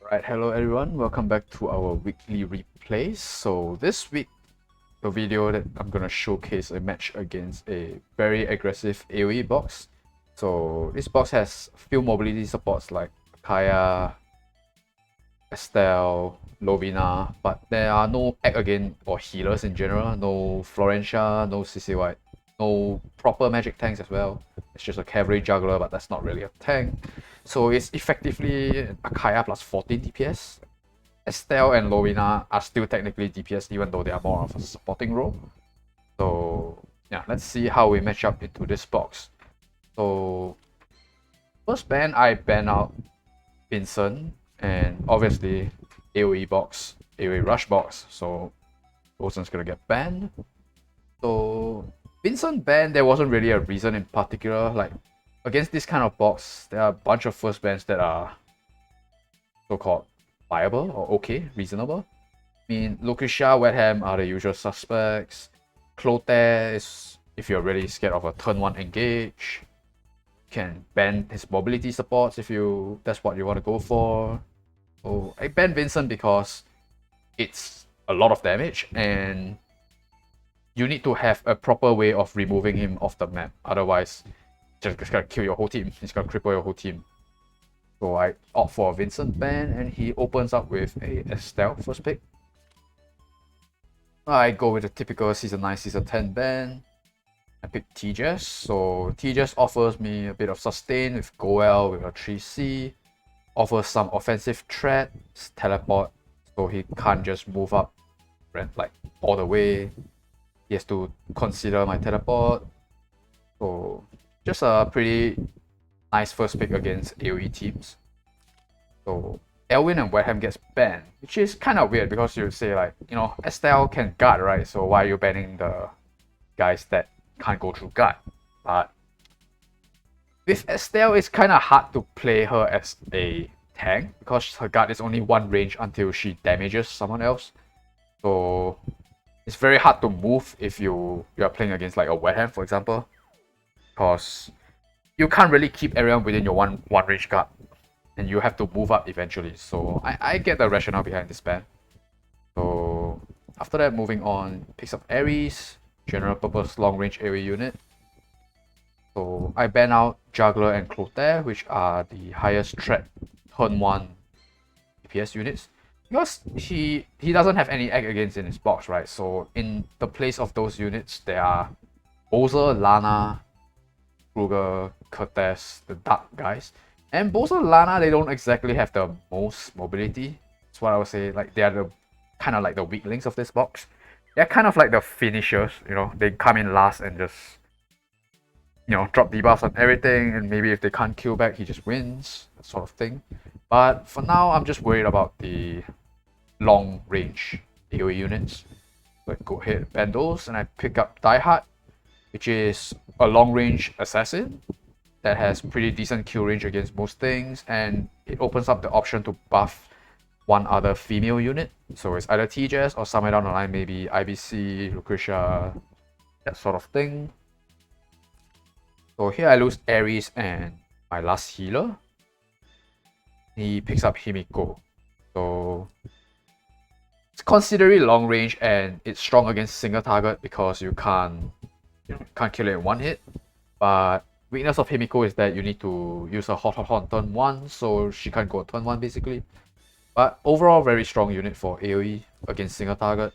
Alright, hello everyone, welcome back to our weekly replays. So this week, the video that I'm gonna showcase a match against a very aggressive AoE box. So this box has a few mobility supports like Kaya, Estelle, Lovina, but there are no act again or healers in general, no Florentia, no CC White, no proper magic tanks as well. It's just a cavalry juggler, but that's not really a tank. So it's effectively a Kaya plus 14 DPS. Estelle and Lovina are still technically DPS even though they are more of a supporting role. So yeah, let's see how we match up into this box. So first ban, I ban out Vincent and obviously AoE box, AoE rush box. So Wilson's gonna get banned. So Vincent ban, there wasn't really a reason in particular. Like against this kind of box, there are a bunch of first bans that are so-called viable or okay, reasonable. I mean, Lucretia, Wetham are the usual suspects. Clotaire is if you're really scared of a turn 1 engage. Can ban his mobility supports if that's what you want to go for. So I ban Vincent because it's a lot of damage and you need to have a proper way of removing him off the map. Otherwise, just gonna kill your whole team. He's gonna cripple your whole team. So I opt for a Vincent ban and he opens up with a Estelle first pick. I go with a typical Season 9, Season 10 ban. I pick Tejas. So Tejas offers me a bit of sustain with Goel with a 3C. Offers some offensive threat, teleport, so he can't just move up like all the way. He has to consider my teleport. So just a pretty nice first pick against AoE teams. So Elwin and Wetham gets banned, which is kind of weird because you say like, Estelle can guard, right? So why are you banning the guys that can't go through guard? But with Estelle, it's kind of hard to play her as a tank because her guard is only one range until she damages someone else. So it's very hard to move if you are playing against like a Wetham, for example, because you can't really keep everyone within your one range guard, and you have to move up eventually. So I get the rationale behind this ban. So after that, moving on, picks up Ares, general purpose long range AoE unit. So I ban out Juggler and Clotaire, which are the highest threat turn 1 DPS units. Because he doesn't have any act against in his box, right? So in the place of those units, there are Bowser, Lana, Kruger, Cortez, the dark guys. And Bowser, Lana, they don't exactly have the most mobility. That's what I would say. Like they are the kind of like the weak links of this box. They're kind of like the finishers, they come in last and just drop debuffs on everything, and maybe if they can't kill back, he just wins, that sort of thing. But for now, I'm just worried about the long range AoE units. So I go ahead, ban those, and I pick up Dieharte, which is a long range assassin that has pretty decent kill range against most things, and it opens up the option to buff one other female unit. So it's either Tejas or somewhere down the line, maybe IBC, Lucretia, that sort of thing. So here I lose Ares and my last healer. He picks up Himiko. So it's considerably long range and it's strong against single target because you can't kill it in one hit. But weakness of Himiko is that you need to use a hot on turn 1, so she can't go on turn 1 basically. But overall, very strong unit for AoE against single target.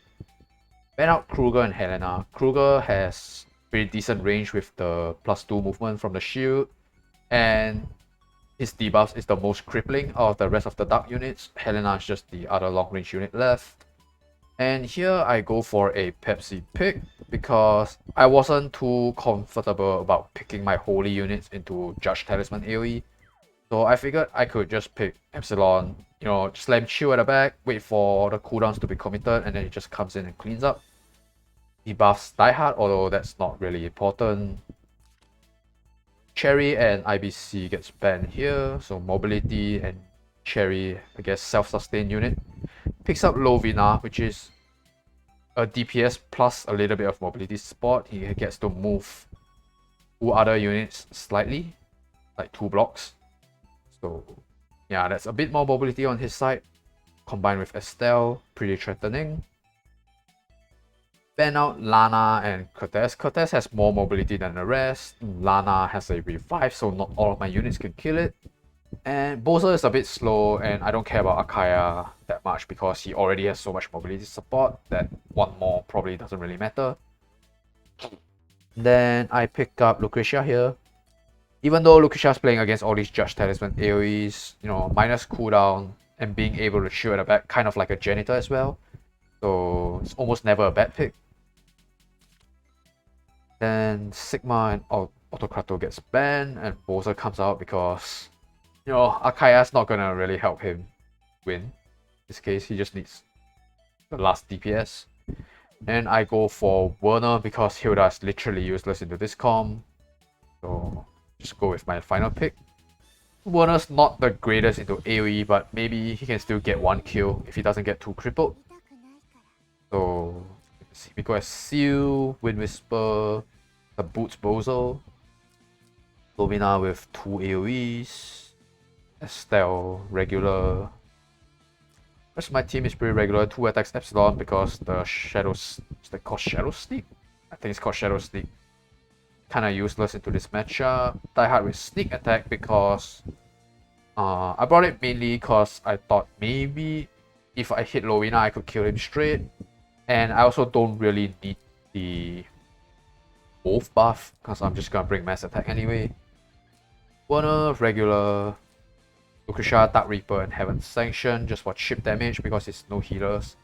Ban out Kruger and Helena. Kruger has pretty decent range with the +2 movement from the shield, and his debuffs is the most crippling out of the rest of the dark units. Helena is just the other long range unit left. And here I go for a Pepsi pick because I wasn't too comfortable about picking my holy units into Judge Talisman AoE. So I figured I could just pick Epsilon, slam chill at the back, wait for the cooldowns to be committed, and then it just comes in and cleans up. Debuffs Diehard, although that's not really important. Cherry and IBC gets banned here, so mobility and Cherry, I guess, self-sustained unit. Picks up Lovina, which is a DPS plus a little bit of mobility support. He gets to move 2 other units slightly, like 2 blocks. So Yeah, that's a bit more mobility on his side. Combined with Estelle, pretty threatening. Ban out Lana and Cortez. Cortez has more mobility than the rest. Lana has a revive, so not all of my units can kill it. And Bowser is a bit slow, and I don't care about Akaya that much because he already has so much mobility support that one more probably doesn't really matter. Then I pick up Lucretia here. Even though Lucretia's playing against all these Judge Talisman AoEs, you know, minus cooldown and being able to shield at the back, kind of like a Janitor as well. So it's almost never a bad pick. Then Sigma and Autocrato gets banned, and Bowser comes out because, you know, Akaya's not gonna really help him win. In this case, he just needs the last DPS. And I go for Werner because Hilda is literally useless into this comp. So just go with my final pick. Werner's not the greatest into AoE, but maybe he can still get one kill if he doesn't get too crippled. So we go as Seal, Wind Whisper, the Boots Bozo, Lovina with 2 AoEs, Estelle, regular. The rest of my team is pretty regular, 2 attacks Epsilon because the Shadows, is that called Shadow Sneak? I think it's called Shadow Sneak. Kinda useless into this matchup. Dieharte with Sneak Attack because I brought it mainly because I thought maybe if I hit Lovina I could kill him straight. And I also don't really need the Wolf buff because I'm just gonna bring Mass Attack anyway. Werner, regular. Lucretia, Dark Reaper, and Heaven's Sanction just for chip damage because it's no healers.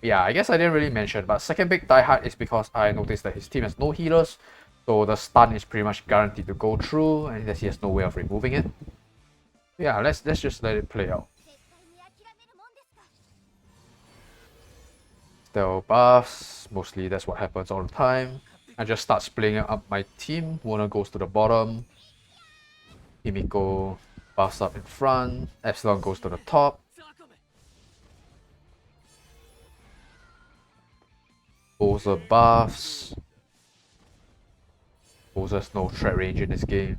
Yeah, I guess I didn't really mention, but second big Dieharte is because I noticed that his team has no healers, so the stun is pretty much guaranteed to go through, and he has no way of removing it. Yeah, let's just let it play out. Still buffs, mostly that's what happens all the time. I just start splitting up my team. Werner goes to the bottom. Himiko buffs up in front. Epsilon goes to the top. Bowser buffs. Bowser's no threat range in this game.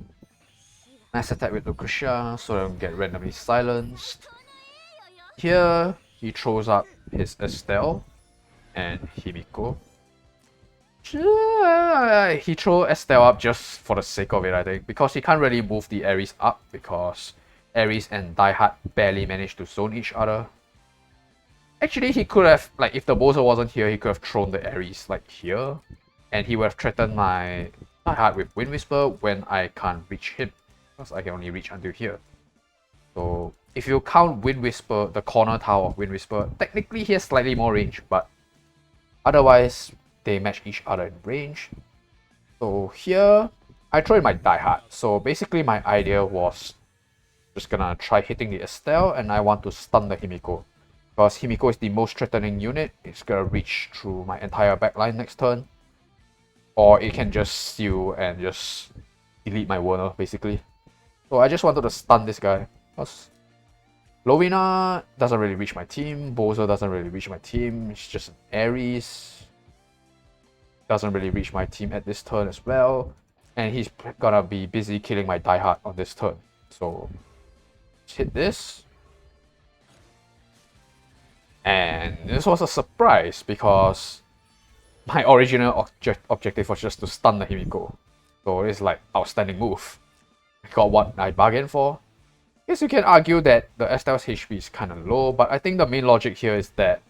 Nice attack with Lucretia so I don't get randomly silenced. Here, he throws up his Estelle and Himiko. He throws Estelle up just for the sake of it, I think, because he can't really move the Ares up because Ares and Dieharte barely managed to zone each other. Actually, he could have, like, if the Bowser wasn't here, he could have thrown the Ares, like, here, and he would have threatened my Dieharte with Wind Whisper when I can't reach him, because I can only reach until here. So, if you count Wind Whisper, the corner tower of Wind Whisper, technically he has slightly more range, but otherwise, they match each other in range. So here, I throw in my Dieharte. So basically my idea was just gonna try hitting the Estelle and I want to stun the Himiko. Because Himiko is the most threatening unit, it's gonna reach through my entire backline next turn. Or it can just seal and just delete my Werner basically. So I just wanted to stun this guy. Because Lovina doesn't really reach my team, Bowser doesn't really reach my team, it's just an Ares. Doesn't really reach my team at this turn as well, and he's gonna be busy killing my Dieharte on this turn. So let's hit this, and this was a surprise because my original objective was just to stun the Himiko. So it's like outstanding move. I got what I bargained for. Yes, you can argue that the Estelle's HP is kind of low, but I think the main logic here is that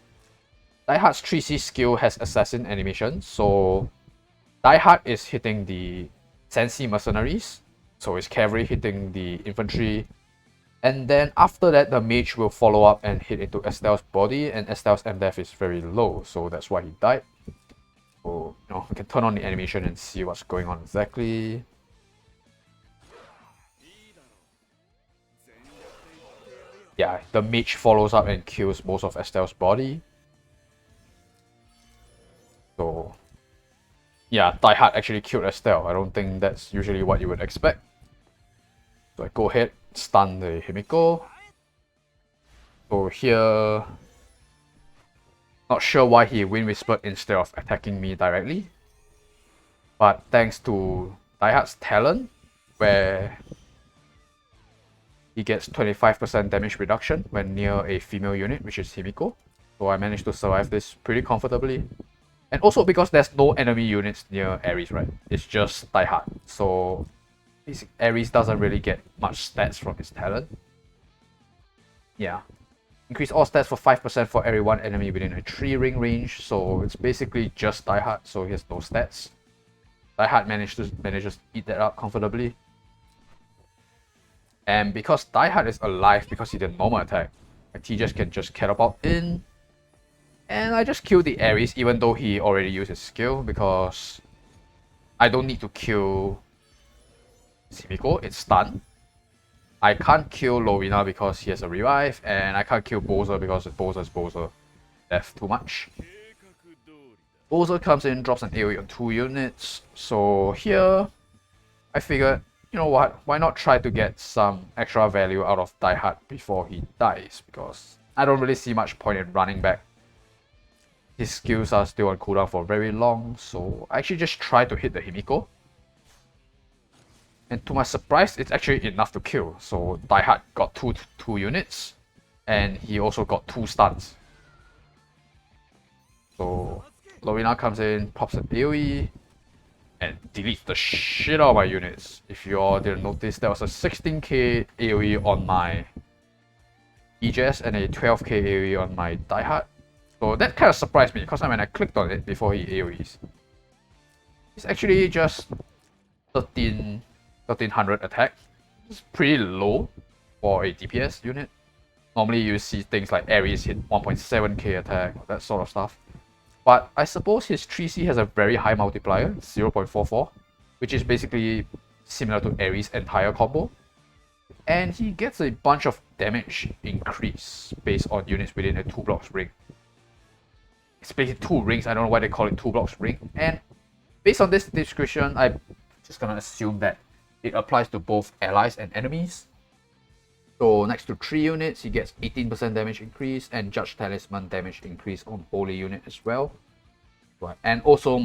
Dieharte's 3C skill has assassin animation, so Dieharte is hitting the Sensi mercenaries, so his cavalry hitting the infantry, and then after that the mage will follow up and hit into Estelle's body, and Estelle's MDef is very low, so that's why he died. So, you know, we can turn on the animation and see what's going on exactly. Yeah, the mage follows up and kills most of Estelle's body. So, yeah, Dieharte actually killed Estelle. I don't think that's usually what you would expect. So I go ahead, stun the Himiko. So here, not sure why he Wind Whispered instead of attacking me directly. But thanks to Dieharte's talent, where he gets 25% damage reduction when near a female unit, which is Himiko. So I managed to survive this pretty comfortably. And also because there's no enemy units near Ares, right? It's just Dieharte. So Ares doesn't really get much stats from his talent. Yeah. Increase all stats for 5% for every one enemy within a 3-ring range. So it's basically just Dieharte, so he has no stats. Dieharte manages to eat that up comfortably. And because Dieharte is alive because he did normal attack, my TJS can just catapult in. And I just kill the Ares even though he already used his skill because I don't need to kill Himiko, it's stunned. I can't kill Lovina because he has a revive, and I can't kill Bowser because Bowser is Bowser. Left too much. Bowser comes in, drops an AoE on 2 units. So here, I figured, you know what, why not try to get some extra value out of Dieharte before he dies, because I don't really see much point in running back. His skills are still on cooldown for very long, so I actually just try to hit the Himiko. And to my surprise, it's actually enough to kill. So Dieharte got two units, and he also got 2 stuns. So Lovina comes in, pops an AoE, and deletes the shit out of my units. If you all didn't notice, there was a 16k AoE on my EJS and a 12k AoE on my Dieharte. So that kind of surprised me, because when I clicked on it before he AoEs, it's actually just 1300 attack. It's pretty low for a DPS unit. Normally you see things like Ares hit 1.7k attack, that sort of stuff. But I suppose his 3C has a very high multiplier, 0.44, which is basically similar to Ares' entire combo. And he gets a bunch of damage increase based on units within a 2 blocks ring. It's basically 2 rings, I don't know why they call it 2 blocks ring. And based on this description, I'm just gonna assume that it applies to both allies and enemies. So next to 3 units, he gets 18% damage increase and Judge Talisman damage increase on Holy unit as well. Right. And also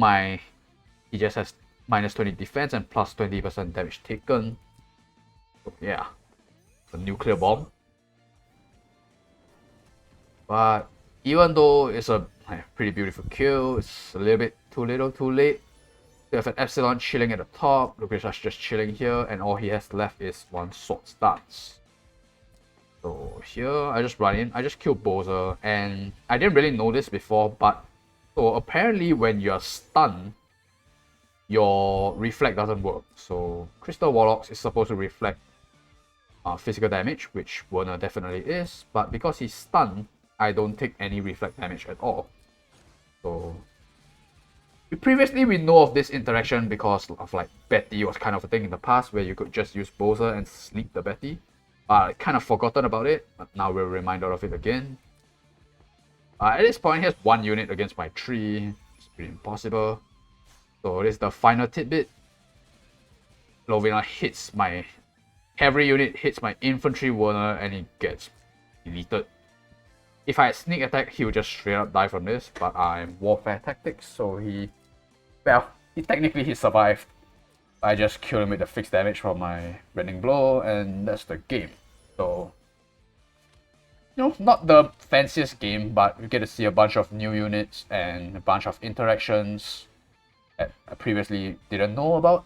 he just has minus 20 defense and plus 20% damage taken. So yeah, the nuclear bomb. But even though it's a pretty beautiful kill, it's a little bit too little too late. We have an Epsilon chilling at the top, Lucretia's just chilling here, and all he has left is 1 sword stance. So here, I just run in, I just kill Bowser, and I didn't really know this before, but so apparently when you're stunned, your reflect doesn't work. So Crystal Warlocks is supposed to reflect physical damage, which Werner definitely is, but because he's stunned, I don't take any reflect damage at all. So previously we know of this interaction because of like Betty was kind of a thing in the past where you could just use Bowser and sleep the Betty. I kind of forgotten about it, but now we're reminded of it again. At this point, he has 1 unit against my 3. It's pretty impossible. So this is the final tidbit. Lovina hits my cavalry unit, hits my infantry Werner, and he gets deleted. If I had sneak attack, he would just straight up die from this, but I'm warfare tactics, so he technically he survived. I just killed him with the fixed damage from my rending blow, and that's the game. So, you know, not the fanciest game, but we get to see a bunch of new units and a bunch of interactions that I previously didn't know about.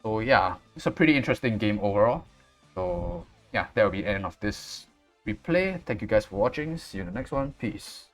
So yeah, it's a pretty interesting game overall. So yeah, that will be the end of this replay. Thank you guys for watching. See you in the next one. Peace.